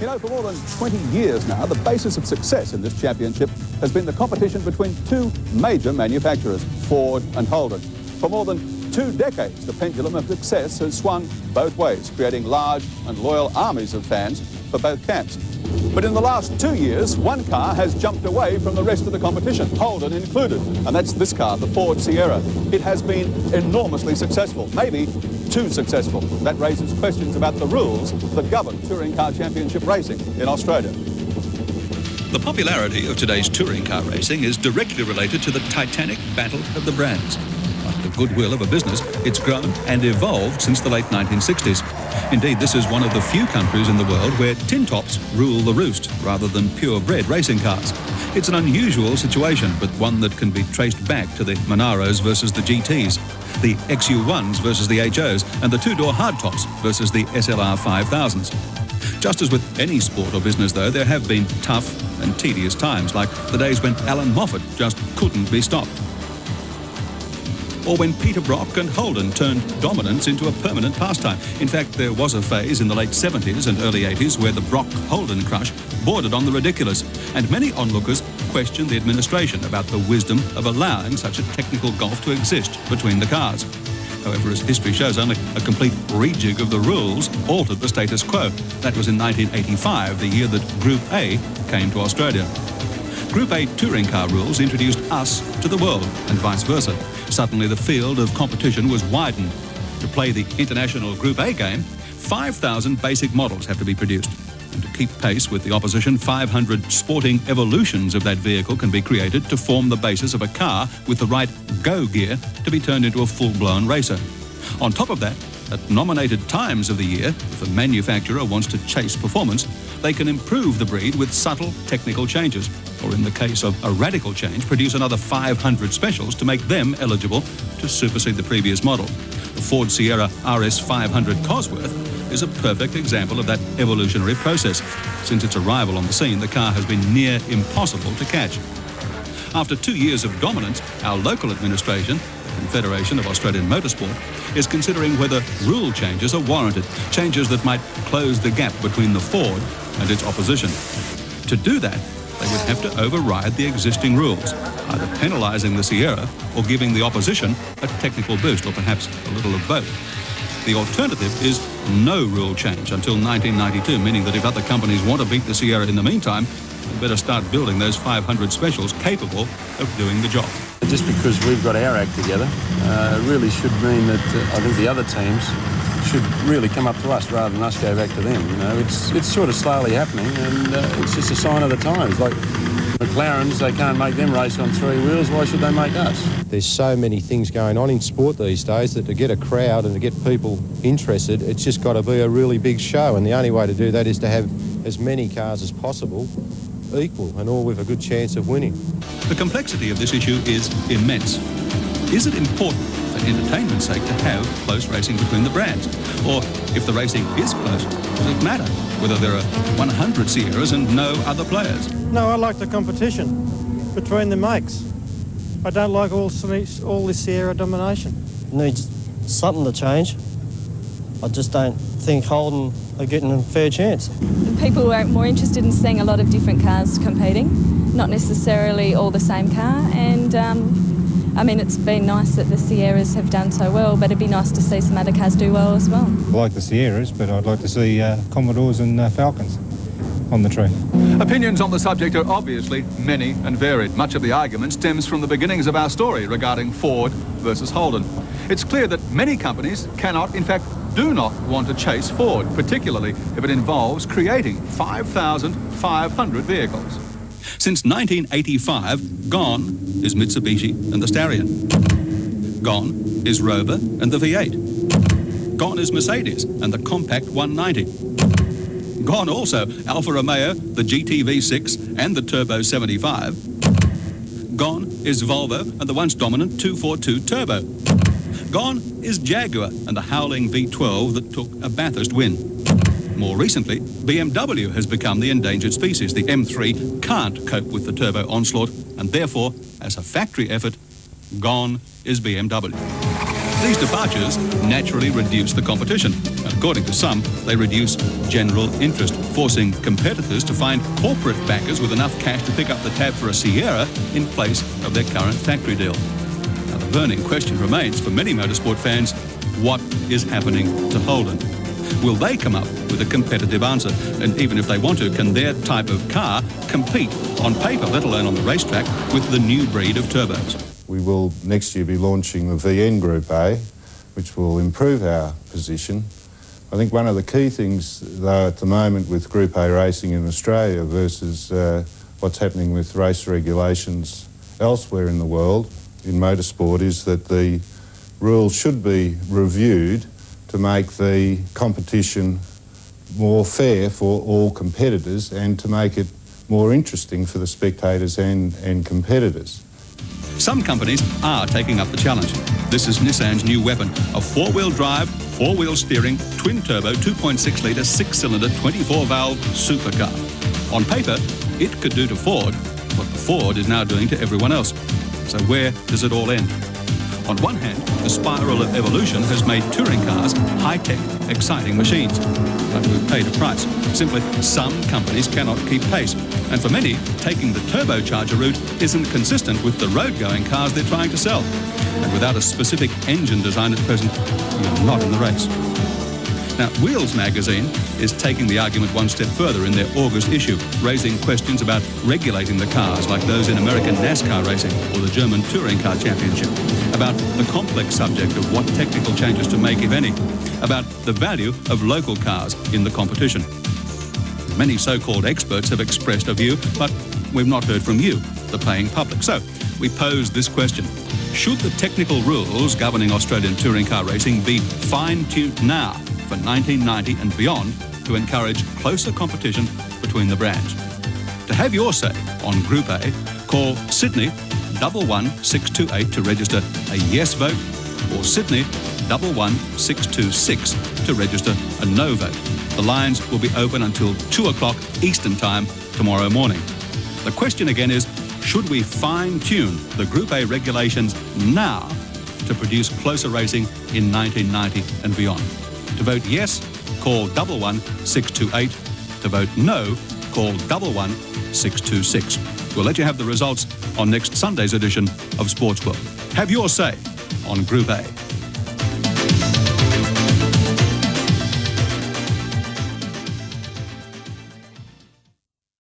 You know, for more than 20 years now, the basis of success in this championship has been the competition between two major manufacturers, Ford and Holden. For more than 2 decades, the pendulum of success has swung both ways, creating large and loyal armies of fans for both camps. But in the last 2 years, one car has jumped away from the rest of the competition, Holden included, and that's this car, the Ford Sierra. It has been enormously successful, maybe too successful. That raises questions about the rules that govern touring car championship racing in Australia. The popularity of today's touring car racing is directly related to the titanic battle of the brands. Like the goodwill of a business, it's grown and evolved since the late 1960s. Indeed, this is one of the few countries in the world where tin tops rule the roost rather than purebred racing cars. It's an unusual situation, but one that can be traced back to the Monaros versus the GTs, the XU1s versus the HOs, and the two-door hardtops versus the SLR 5000s. Just as with any sport or business, though, there have been tough and tedious times, like the days when Alan Moffat just couldn't be stopped. Or when Peter Brock and Holden turned dominance into a permanent pastime. In fact, there was a phase in the late 70s and early 80s where the Brock-Holden crush bordered on the ridiculous, and many onlookers questioned the administration about the wisdom of allowing such a technical gulf to exist between the cars. However, as history shows, only a complete rejig of the rules altered the status quo. That was in 1985, the year that Group A came to Australia. Group A touring car rules introduced us to the world, and vice versa. Suddenly the field of competition was widened. To play the international Group A game, 5,000 basic models have to be produced. And to keep pace with the opposition, 500 sporting evolutions of that vehicle can be created to form the basis of a car with the right go gear to be turned into a full-blown racer. On top of that, at nominated times of the year, if a manufacturer wants to chase performance, they can improve the breed with subtle technical changes, or in the case of a radical change, produce another 500 specials to make them eligible to supersede the previous model. The Ford Sierra RS 500 Cosworth is a perfect example of that evolutionary process. Since its arrival on the scene, the car has been near impossible to catch. After 2 years of dominance, our local administration, the Confederation of Australian Motorsport, is considering whether rule changes are warranted, changes that might close the gap between the Ford and its opposition. To do that, they would have to override the existing rules, either penalising the Sierra or giving the opposition a technical boost, or perhaps a little of both. The alternative is no rule change until 1992, meaning that if other companies want to beat the Sierra in the meantime, they better start building those 500 specials capable of doing the job. Just because we've got our act together really should mean that I think the other teams should really come up to us rather than us go back to them. You know, it's sort of slowly happening, and it's just a sign of the times. Like McLarens, they can't make them race on 3 wheels. Why should they make us? There's so many things going on in sport these days that to get a crowd and to get people interested, it's just got to be a really big show, and the only way to do that is to have as many cars as possible equal and all with a good chance of winning. The complexity of this issue is immense. Is it important for entertainment's sake to have close racing between the brands? Or if the racing is close, does it matter whether there are 100 Sierras and no other players? No, I like the competition between the makes. I don't like all this Sierra domination. Needs something to change. I just don't think Holden are getting a fair chance. People are more interested in seeing a lot of different cars competing, not necessarily all the same car, and I mean, it's been nice that the Sierras have done so well, but it'd be nice to see some other cars do well as well. I like the Sierras, but I'd like to see Commodores and Falcons on the tree. Opinions on the subject are obviously many and varied. Much of the argument stems from the beginnings of our story regarding Ford versus Holden. It's clear that many companies cannot, in fact, do not want to chase Ford, particularly if it involves creating 5,500 vehicles. Since 1985, gone is Mitsubishi and the Starion. Gone is Rover and the V8. Gone is Mercedes and the compact 190. Gone also Alfa Romeo, the GT V6 and the Turbo 75. Gone is Volvo and the once dominant 242 Turbo. Gone is Jaguar and the howling V12 that took a Bathurst win. More recently, BMW has become the endangered species. The M3 can't cope with the turbo onslaught, and therefore, as a factory effort, gone is BMW. These departures naturally reduce the competition, and according to some, they reduce general interest. forcing competitors to find corporate backers with enough cash to pick up the tab for a Sierra in place of their current factory deal. Now, the burning question remains for many motorsport fans, what is happening to Holden? Will they come up with a competitive answer? And even if they want to, can their type of car compete on paper, let alone on the racetrack, with the new breed of turbos? We will next year be launching the VN Group A, which will improve our position. I think one of the key things, though, at the moment with Group A racing in Australia versus what's happening with race regulations elsewhere in the world in motorsport is that the rules should be reviewed to make the competition more fair for all competitors and to make it more interesting for the spectators and competitors. Some companies are taking up the challenge. This is Nissan's new weapon, a four-wheel drive, four-wheel steering, twin-turbo, 2.6-litre, six-cylinder, 24-valve supercar. On paper, it could do to Ford what Ford is now doing to everyone else. So where does it all end? On one hand, the spiral of evolution has made touring cars high-tech, exciting machines. But we've paid a price. Simply, some companies cannot keep pace. And for many, taking the turbocharger route isn't consistent with the road-going cars they're trying to sell. And without a specific engine design at present, you're not in the race. Now, Wheels magazine is taking the argument one step further in their August issue, raising questions about regulating the cars like those in American NASCAR racing or the German Touring Car Championship, about the complex subject of what technical changes to make, if any, about the value of local cars in the competition. Many so-called experts have expressed a view, but we've not heard from you, the paying public. So we pose this question. Should the technical rules governing Australian touring car racing be fine-tuned now for 1990 and beyond to encourage closer competition between the brands? To have your say on Group A, call Sydney 11628 to register a yes vote or Sydney 11626 to register a no vote. The lines will be open until 2 o'clock Eastern Time tomorrow morning. The question again is, should we fine-tune the Group A regulations now to produce closer racing in 1990 and beyond? To vote yes, call 11628. To vote no, call 11626. We'll let you have the results on next Sunday's edition of Sports World. Have your say on Group A.